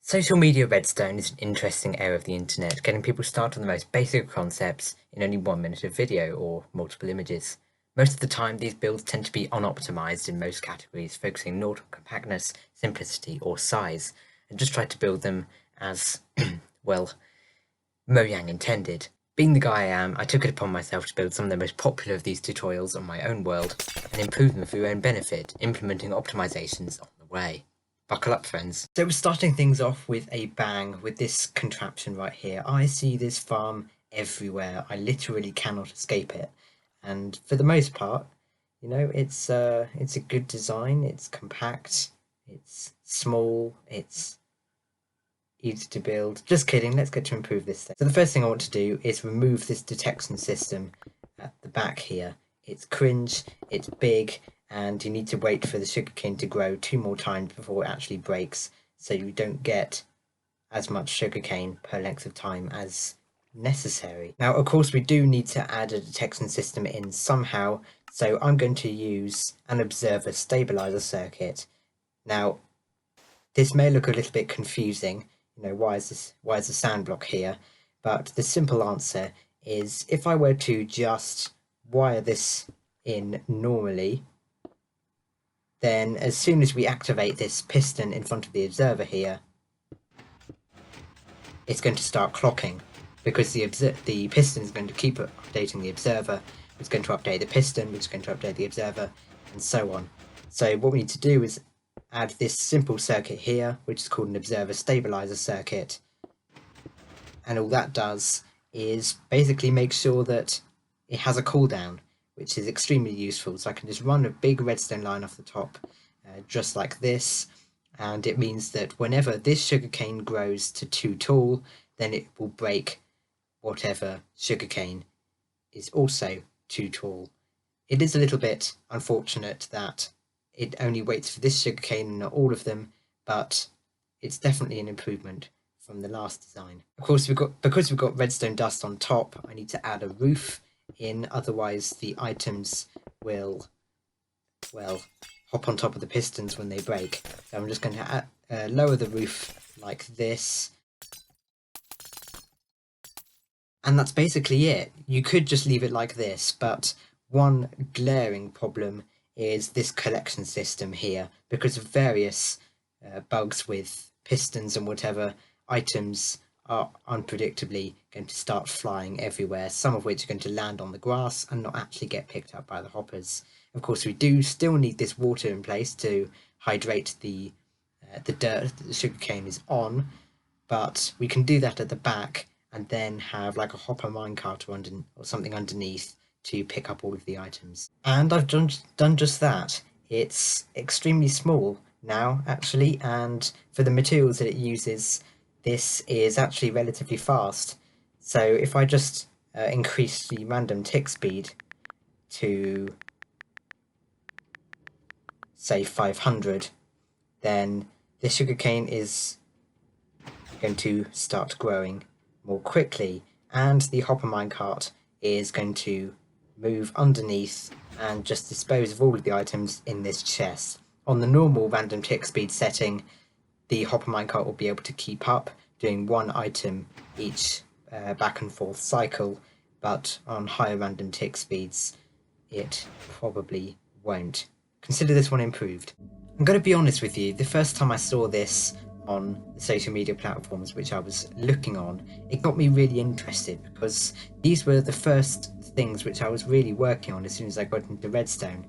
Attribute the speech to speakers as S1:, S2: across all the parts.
S1: Social media redstone is an interesting area of the internet, getting people started on the most basic of concepts in only 1 minute of video or multiple images. Most of the time, these builds tend to be unoptimized in most categories, focusing not on compactness, simplicity, or size, and just try to build them as, well, Mojang intended. Being the guy I am, I took it upon myself to build some of the most popular of these tutorials on my own world, and improve them for your own benefit, implementing optimizations on the way. Buckle up, friends. So we're starting things off with a bang with this contraption right here. I see this farm everywhere. I literally cannot escape it. And for the most part, you know, it's a good design. It's compact. It's small. It's easy to build. Just kidding. Let's get to improve this thing. So the first thing I want to do is remove this detection system at the back here. It's cringe. It's big. And you need to wait for the sugarcane to grow 2 more times before it actually breaks, so you don't get as much sugarcane per length of time as necessary. Now, of course, we do need to add a detection system in somehow, so I'm going to use an observer stabilizer circuit. Now, this may look a little bit confusing, you know, why is the sand block here? But the simple answer is if I were to just wire this in normally, then as soon as we activate this piston in front of the observer here, it's going to start clocking, because the piston is going to keep updating the observer, it's going to update the piston, which is going to update the observer, and so on. So what we need to do is add this simple circuit here, which is called an observer stabilizer circuit, and all that does is basically make sure that it has a cooldown, which is extremely useful. So I can just run a big redstone line off the top, just like this, and it means that whenever this sugarcane grows to too tall, then it will break whatever sugarcane is also too tall. It is a little bit unfortunate that it only waits for this sugarcane and not all of them, but it's definitely an improvement from the last design. Of course, because we've got redstone dust on top, I need to add a roof in, otherwise the items will, well, hop on top of the pistons when they break. So I'm just going to lower the roof like this, and that's basically it. You could just leave it like this, but one glaring problem is this collection system here. Because of various bugs with pistons and whatever, items are unpredictably going to start flying everywhere, some of which are going to land on the grass and not actually get picked up by the hoppers. Of course, we do still need this water in place to hydrate the dirt that the sugarcane is on, but we can do that at the back and then have like a hopper minecart or something underneath to pick up all of the items. And I've done just that. It's extremely small now, actually, and for the materials that it uses, this is actually relatively fast. So if I just increase the random tick speed to, say, 500, then the sugarcane is going to start growing more quickly, and the hopper minecart is going to move underneath and just dispose of all of the items in this chest. On the normal random tick speed setting, the hopper minecart will be able to keep up doing 1 item each back and forth cycle, but on higher random tick speeds it probably won't. Consider this one improved. I'm going to be honest with you, the first time I saw this on the social media platforms which I was looking on, it got me really interested, because these were the first things which I was really working on as soon as I got into redstone,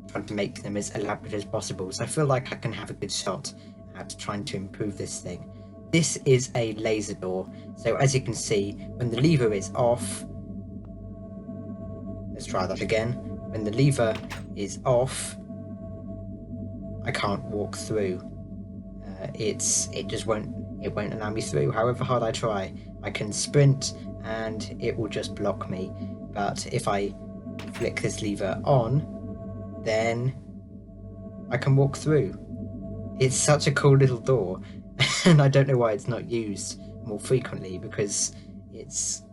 S1: trying to make them as elaborate as possible. So I feel like I can have a good shot at trying to improve this thing. This is a laser door, so as you can see, when the lever is off, let's try that again, when the lever is off, I can't walk through. It won't allow me through, however hard I try. I can sprint and it will just block me, but if I flick this lever on, then I can walk through. It's such a cool little door, and I don't know why it's not used more frequently, because it's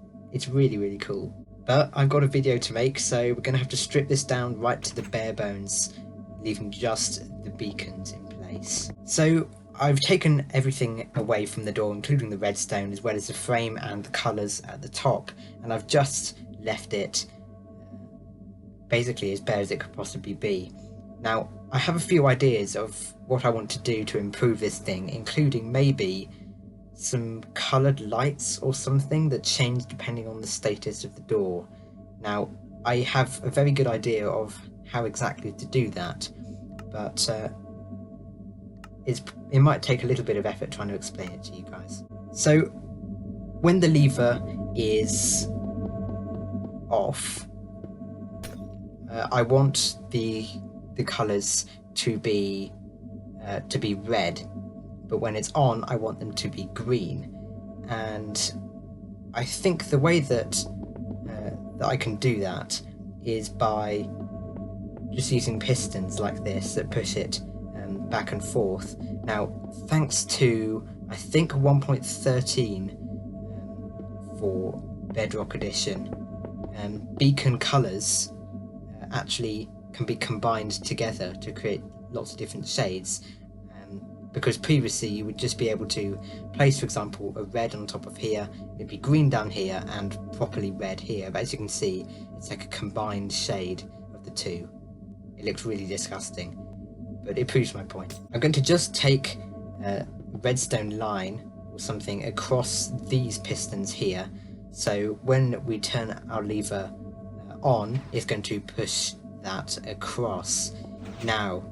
S1: really, really cool. But I've got a video to make, so we're going to have to strip this down right to the bare bones, leaving just the beacons in place. So I've taken everything away from the door, including the redstone, as well as the frame and the colours at the top, and I've just left it basically as bare as it could possibly be. Now, I have a few ideas of what I want to do to improve this thing, including maybe some coloured lights or something that change depending on the status of the door. Now, I have a very good idea of how exactly to do that, but it might take a little bit of effort trying to explain it to you guys. So when the lever is off, I want the colours to be red, but when it's on I want them to be green. And I think the way that I can do that is by just using pistons like this that push it back and forth. Now, thanks to I think 1.13 for Bedrock Edition, beacon colours actually can be combined together to create lots of different shades, because previously you would just be able to place, for example, a red on top of here, it'd be green down here and properly red here, but as you can see it's like a combined shade of the two. It looks really disgusting, but it proves my point. I'm going to just take a redstone line or something across these pistons here, so when we turn our lever on, it's going to push that across. Now,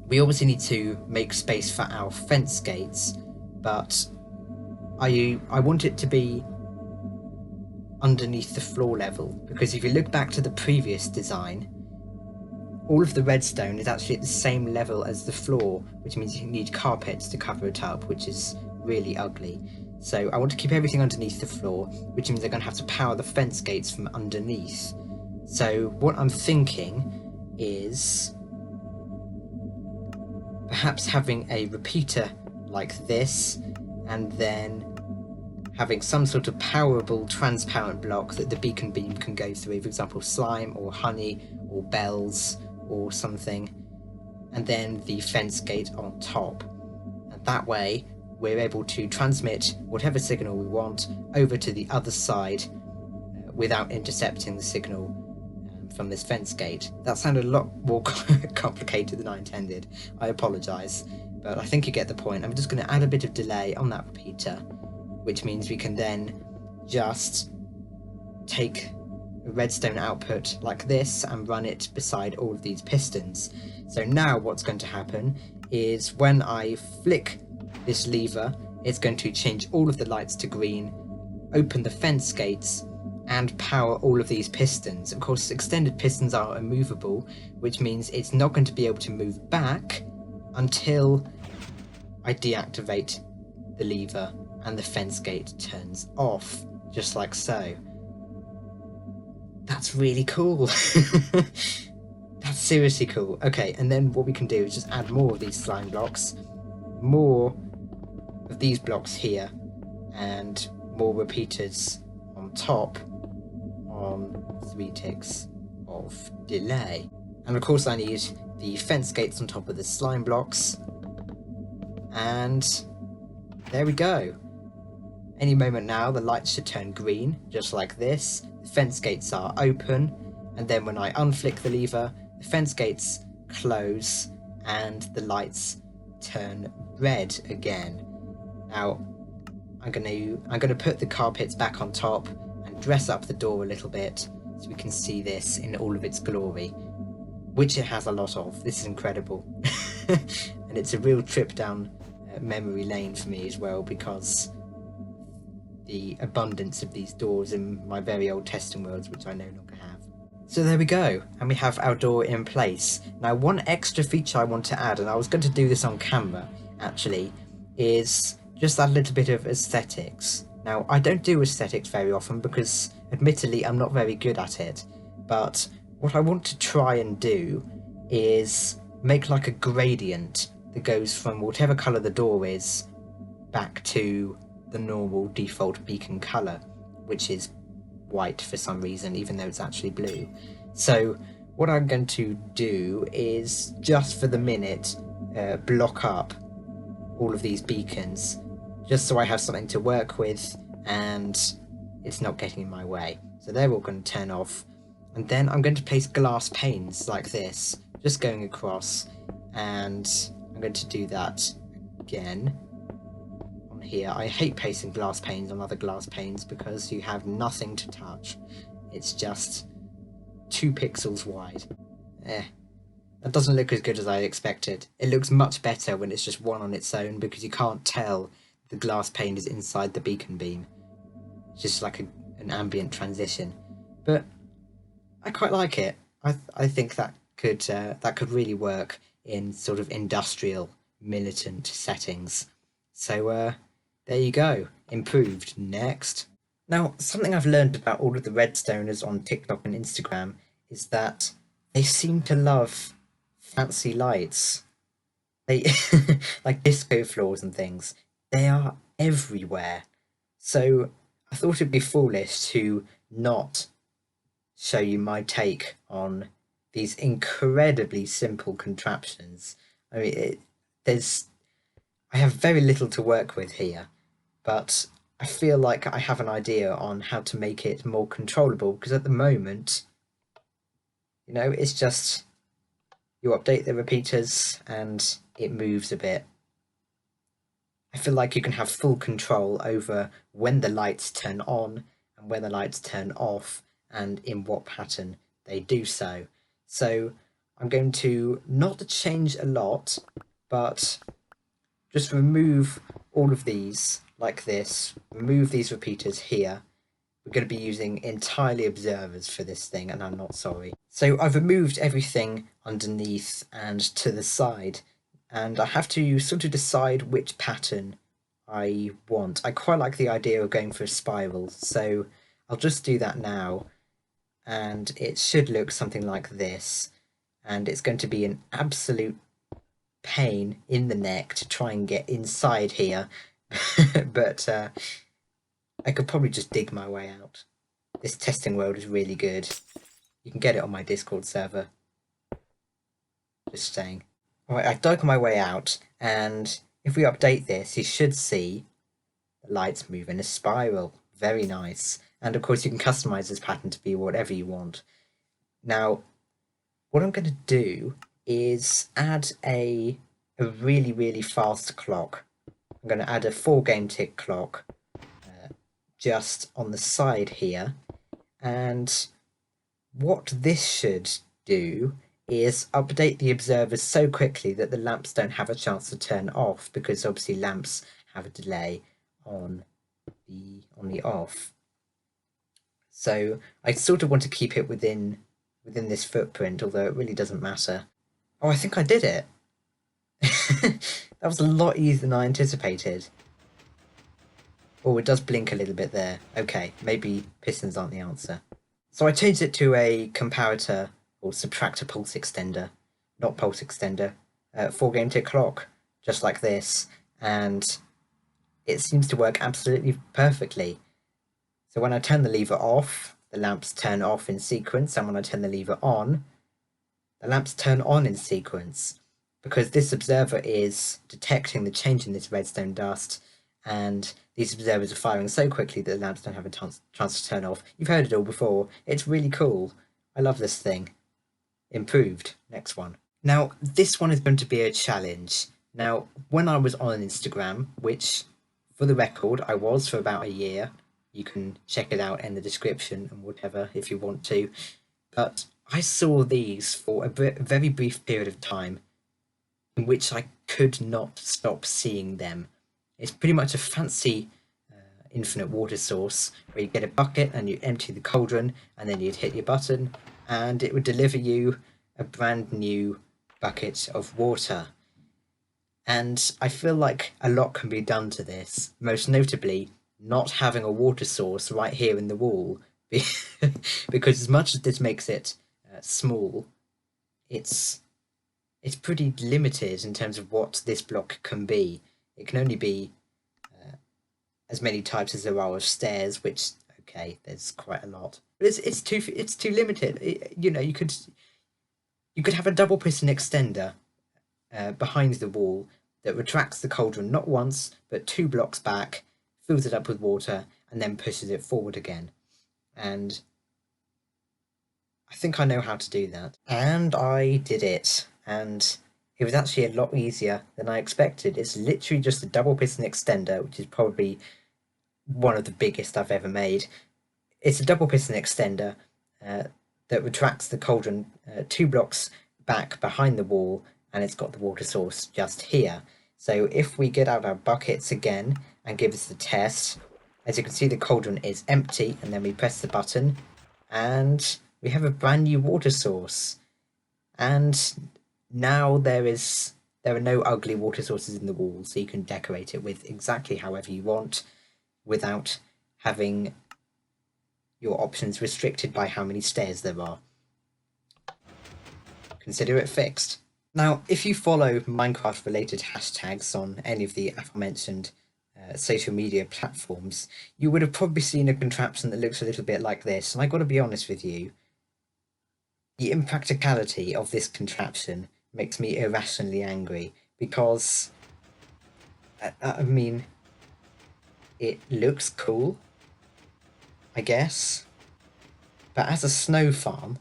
S1: we obviously need to make space for our fence gates, but I want it to be underneath the floor level, because if you look back to the previous design, all of the redstone is actually at the same level as the floor, which means you need carpets to cover it up, which is really ugly. So I want to keep everything underneath the floor, which means I'm going to have to power the fence gates from underneath. So what I'm thinking is perhaps having a repeater like this, and then having some sort of powerable transparent block that the beacon beam can go through, for example slime or honey or bells or something, and then the fence gate on top. And that way we're able to transmit whatever signal we want over to the other side without intercepting the signal from this fence gate. That sounded a lot more complicated than I intended. I apologise, but I think you get the point. I'm just going to add a bit of delay on that repeater, which means we can then just take a redstone output like this and run it beside all of these pistons. So now what's going to happen is when I flick this lever, it's going to change all of the lights to green, open the fence gates, and power all of these pistons. Of course, extended pistons are immovable, which means it's not going to be able to move back until I deactivate the lever and the fence gate turns off, just like so. That's really cool. That's seriously cool. Okay, and then what we can do is just add more of these slime blocks, more of these blocks here, and more repeaters on top on 3 ticks of delay. And of course I need the fence gates on top of the slime blocks, and there we go. Any moment now the lights should turn green, just like this. The fence gates are open, and then when I unflick the lever, the fence gates close and the lights turn red again. Now I'm gonna put the carpets back on top and dress up the door a little bit so we can see this in all of its glory, which it has a lot of. This is incredible. And it's a real trip down memory lane for me as well, because the abundance of these doors in my very old testing worlds, which I no longer have. So there we go, and we have our door in place. Now, one extra feature I want to add, and I was going to do this on camera actually, is just that little bit of aesthetics. Now, I don't do aesthetics very often because admittedly I'm not very good at it, but what I want to try and do is make like a gradient that goes from whatever colour the door is back to the normal default beacon colour, which is white for some reason, even though it's actually blue. So what I'm going to do is, just for the minute, block up all of these beacons, just so I have something to work with and it's not getting in my way. So they're all going to turn off, and then I'm going to place glass panes like this, just going across, and I'm going to do that again on here. I hate placing glass panes on other glass panes because you have nothing to touch. It's just 2 pixels wide. That doesn't look as good as I expected. It looks much better when it's just one on its own because you can't tell the glass pane is inside the beacon beam. It's just like an ambient transition. But I quite like it. I think that could really work in sort of industrial, militant settings. So there you go. Improved. Next. Now, something I've learned about all of the redstoners on TikTok and Instagram is that they seem to love fancy lights. They like disco floors and things. They are everywhere. So I thought it'd be foolish to not show you my take on these incredibly simple contraptions. I mean, I have very little to work with here, but I feel like I have an idea on how to make it more controllable, because at the moment, it's just you update the repeaters and it moves a bit. I feel like you can have full control over when the lights turn on and when the lights turn off and in what pattern they do so. So I'm going to not change a lot, but just remove all of these like this, remove these repeaters here. We're going to be using entirely observers for this thing, and I'm not sorry. So I've removed everything underneath and to the side, and I have to sort of decide which pattern I want. I quite like the idea of going for a spiral, so I'll just do that now, and it should look something like this, and it's going to be an absolute pain in the neck to try and get inside here, but I could probably just dig my way out. This testing world is really good. You can get it on my Discord server. Just saying. Alright, I dug my way out, and if we update this, you should see the lights move in a spiral. Very nice. And of course you can customize this pattern to be whatever you want. Now, what I'm going to do is add a really, really fast clock. I'm going to add a 4 game tick clock just on the side here, and what this should do is update the observers so quickly that the lamps don't have a chance to turn off, because obviously lamps have a delay on the off. So I sort of want to keep it within this footprint, although it really doesn't matter. Oh, I think I did it. That was a lot easier than I anticipated. Oh, it does blink a little bit there. Okay, maybe pistons aren't the answer. So I changed it to a comparator or subtractor pulse extender, not pulse extender, 4 game tick clock, just like this, and it seems to work absolutely perfectly. So when I turn the lever off, the lamps turn off in sequence, and when I turn the lever on, the lamps turn on in sequence, because this observer is detecting the change in this redstone dust, and these observers are firing so quickly that the lamps don't have a chance to turn off. You've heard it all before. It's really cool. I love this thing. Improved. Next one. Now, this one is going to be a challenge. Now, when I was on Instagram, which, for the record, I was for about a year, you can check it out in the description and whatever if you want to, but I saw these for a very brief period of time in which I could not stop seeing them. It's pretty much a fancy infinite water source where you get a bucket and you empty the cauldron, and then you'd hit your button and it would deliver you a brand new bucket of water. And I feel like a lot can be done to this, most notably not having a water source right here in the wall, because as much as this makes it small, it's pretty limited in terms of what this block can be. It can only be as many types as there are of stairs, which, okay, there's quite a lot, but it's too limited. You could have a double piston extender behind the wall that retracts the cauldron not once, but 2 blocks back, fills it up with water, and then pushes it forward again. And I think I know how to do that. And I did it. And it was actually a lot easier than I expected. It's literally just a double piston extender, which is probably one of the biggest I've ever made. It's a double piston extender that retracts the cauldron 2 blocks back behind the wall, and it's got the water source just here. So if we get out our buckets again and give us the test, as you can see the cauldron is empty, and then we press the button and we have a brand new water source. And now there are no ugly water sources in the wall, so you can decorate it with exactly however you want without having your options restricted by how many stairs there are. Consider it fixed. Now, if you follow Minecraft related hashtags on any of the aforementioned social media platforms, you would have probably seen a contraption that looks a little bit like this, and I gotta be honest with you, the impracticality of this contraption makes me irrationally angry, because I mean, it looks cool, I guess, but as a snow farm,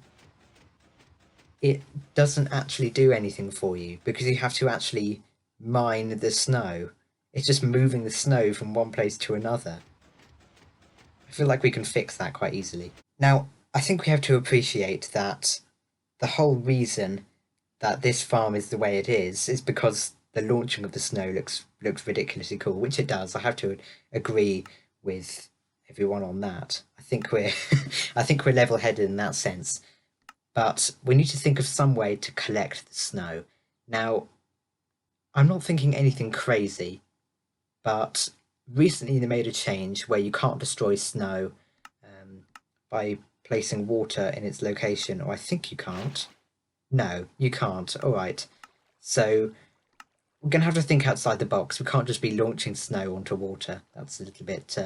S1: it doesn't actually do anything for you, because you have to actually mine the snow. It's just moving the snow from one place to another. I feel like we can fix that quite easily. Now, I think we have to appreciate that the whole reason that this farm is the way it is because the launching of the snow looks ridiculously cool, which it does. I have to agree with everyone on that. I think we're level-headed in that sense. But we need to think of some way to collect the snow. Now, I'm not thinking anything crazy, but recently they made a change where you can't destroy snow by placing water in its location, or I think you can't. No, you can't. All right. So we're going to have to think outside the box. We can't just be launching snow onto water. That's a little bit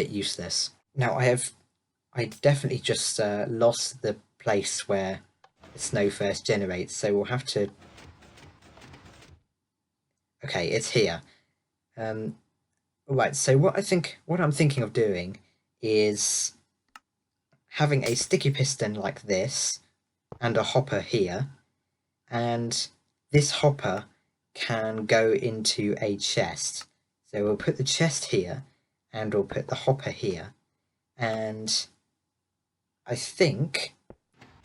S1: useless. Now I definitely just lost the place where the snow first generates, so we'll have to... Okay, it's here. Right, so what I'm thinking of doing is having a sticky piston like this and a hopper here, and this hopper can go into a chest. So we'll put the chest here and we'll put the hopper here, and I think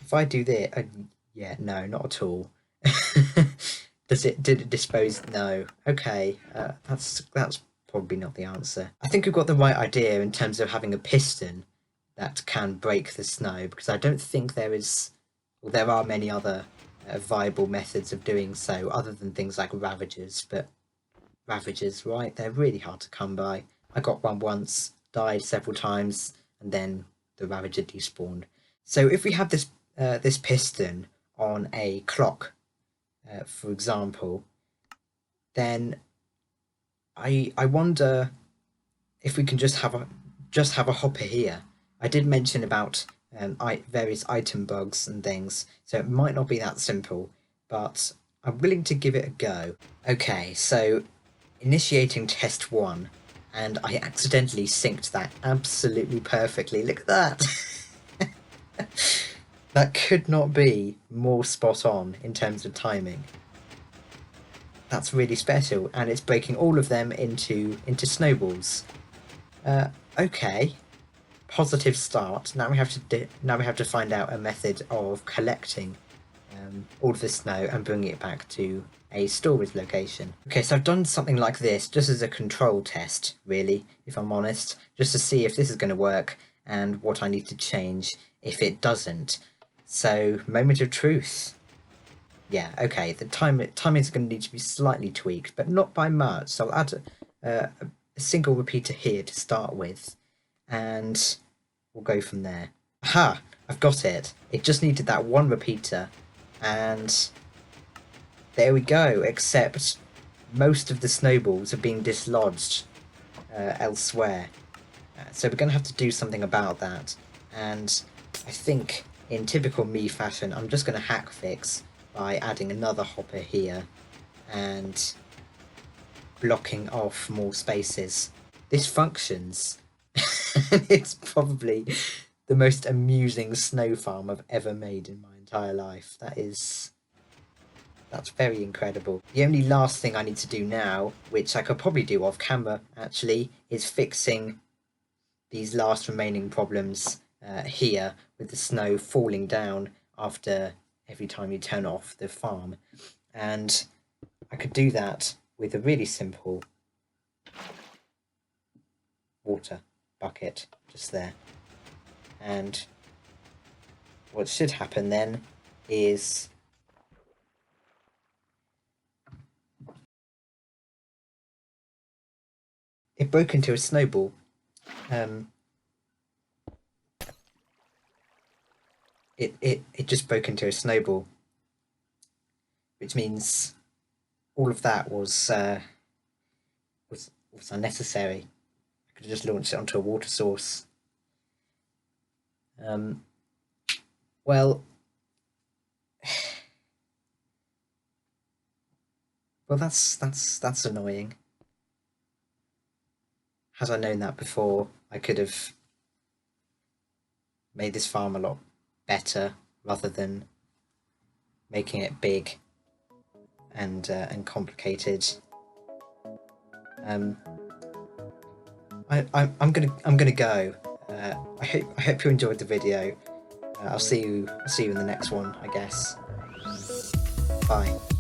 S1: if I do this, yeah, no, not at all. Did it dispose? No. Okay, that's probably not the answer. I think we've got the right idea in terms of having a piston that can break the snow, because I don't think there are many other viable methods of doing so other than things like Ravagers, but Ravagers, right, they're really hard to come by. I got one once, died several times, and then the Ravager despawned. So if we have this piston on a clock, for example, then I wonder if we can just have a hopper here. I did mention about various item bugs and things, so it might not be that simple, but I'm willing to give it a go. Okay, so initiating test 1, and I accidentally synced that absolutely perfectly. Look at that! That could not be more spot on in terms of timing. That's really special, and it's breaking all of them into snowballs. Okay, positive start. Now we have to find out a method of collecting all of the snow and bringing it back to a storage location. Okay, so I've done something like this just as a control test, really, if I'm honest, just to see if this is going to work and what I need to change if it doesn't. So, moment of truth. Yeah, okay, the timing is going to need to be slightly tweaked, but not by much. So I'll add a single repeater here to start with, and we'll go from there. Aha! I've got it. It just needed that one repeater, and there we go, except most of the snowballs are being dislodged elsewhere. So we're going to have to do something about that, and I think in typical me fashion, I'm just going to hack fix by adding another hopper here and blocking off more spaces. This functions. It's probably the most amusing snow farm I've ever made in my entire life. That's very incredible. The only last thing I need to do now, which I could probably do off camera actually, is fixing these last remaining problems here with the snow falling down after every time you turn off the farm. And I could do that with a really simple water bucket just there. And what should happen then is it broke into a snowball. It just broke into a snowball, which means all of that was unnecessary. I could have just launched it onto a water source. Well, that's annoying. Had I known that before, I could have made this farm a lot better rather than making it big and complicated. I'm gonna go. I hope you enjoyed the video. I'll see you in the next one, I guess. Bye.